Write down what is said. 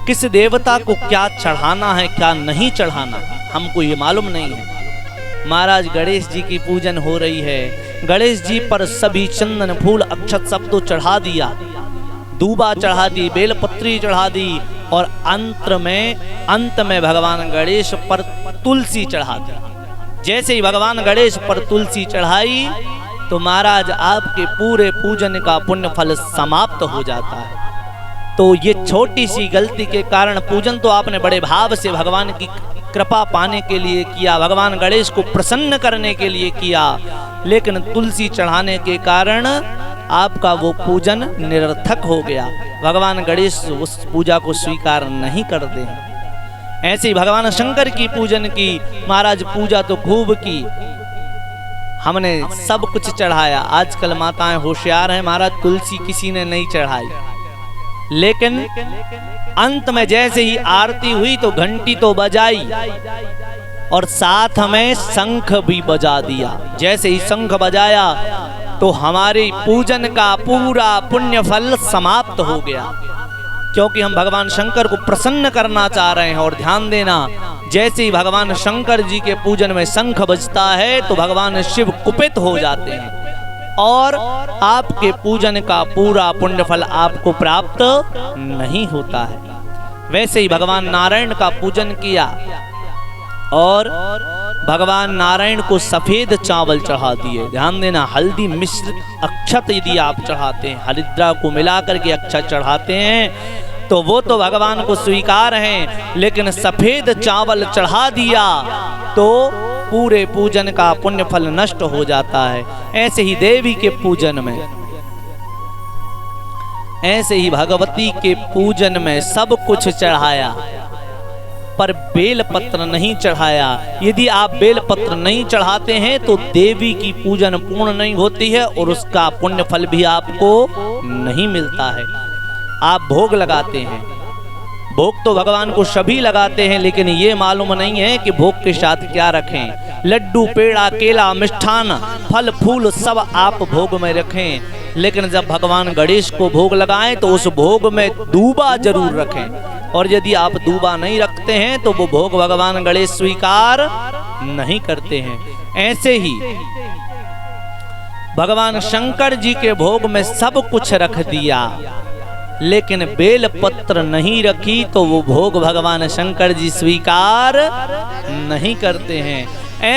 किस देवता को क्या चढ़ाना है क्या नहीं चढ़ाना हमको ये मालूम नहीं है। महाराज गणेश जी की पूजन हो रही है, गणेश जी पर सभी चंदन फूल अक्षत सब तो चढ़ा दिया, दूबा चढ़ा दी, बेलपत्री चढ़ा दी और अंत में भगवान गणेश पर तुलसी चढ़ा दी। जैसे ही भगवान गणेश पर तुलसी चढ़ाई तो महाराज आपके पूरे पूजन का पुण्य फल समाप्त हो जाता है। तो ये छोटी सी गलती के कारण, पूजन तो आपने बड़े भाव से भगवान की कृपा पाने के लिए किया, भगवान गणेश को प्रसन्न करने के लिए किया, लेकिन तुलसी चढ़ाने के कारण आपका वो पूजन निरर्थक हो गया। भगवान गणेश उस पूजा को स्वीकार नहीं करते हैं। ऐसे ही भगवान शंकर की पूजन की, महाराज पूजा तो खूब की, हमने सब कुछ चढ़ाया। आजकल माताएं होशियार हैं, महाराज तुलसी किसी ने नहीं चढ़ाई, लेकिन अंत में जैसे ही आरती हुई तो घंटी तो बजाई और साथ में शंख भी बजा दिया। जैसे ही शंख बजाया तो हमारे पूजन का पूरा पुण्य फल समाप्त हो गया, क्योंकि हम भगवान शंकर को प्रसन्न करना चाह रहे हैं। और ध्यान देना, जैसे ही भगवान शंकर जी के पूजन में शंख बजता है तो भगवान शिव कुपित हो जाते हैं और आपके पूजन का पूरा पुण्य फल आपको प्राप्त नहीं होता है। वैसे ही भगवान नारायण का पूजन किया और भगवान नारायण को सफेद चावल चढ़ा दिए। ध्यान देना, हल्दी मिश्र अक्षत यदि आप चढ़ाते हैं, हरिद्रा को मिलाकर के अक्षत चढ़ाते हैं तो वो तो भगवान को स्वीकार है, लेकिन सफेद चावल चढ़ा दिया तो पूरे पूजन का पुण्य फल नष्ट हो जाता है। ऐसे ही देवी के पूजन में, ऐसे ही भगवती के पूजन में सब कुछ चढ़ाया पर बेलपत्र नहीं चढ़ाया। यदि आप बेलपत्र नहीं चढ़ाते हैं तो देवी की पूजन पूर्ण नहीं होती है और उसका पुण्य फल भी आपको नहीं मिलता है। आप भोग लगाते हैं, भोग तो भगवान को सभी लगाते हैं, लेकिन ये मालूम नहीं है कि भोग के साथ क्या रखें। लड्डू, पेड़ा, केला, मिष्ठान, फल फूल सब आप भोग में रखें, लेकिन जब भगवान गणेश को भोग लगाएं तो उस भोग में दूबा जरूर रखें। और यदि आप दूबा नहीं रखते हैं तो वो भोग भगवान गणेश स्वीकार नहीं करते हैं। ऐसे ही भगवान शंकर जी के भोग में सब कुछ रख दिया, लेकिन बेलपत्र नहीं रखी तो वो भोग भगवान शंकर जी स्वीकार नहीं करते हैं।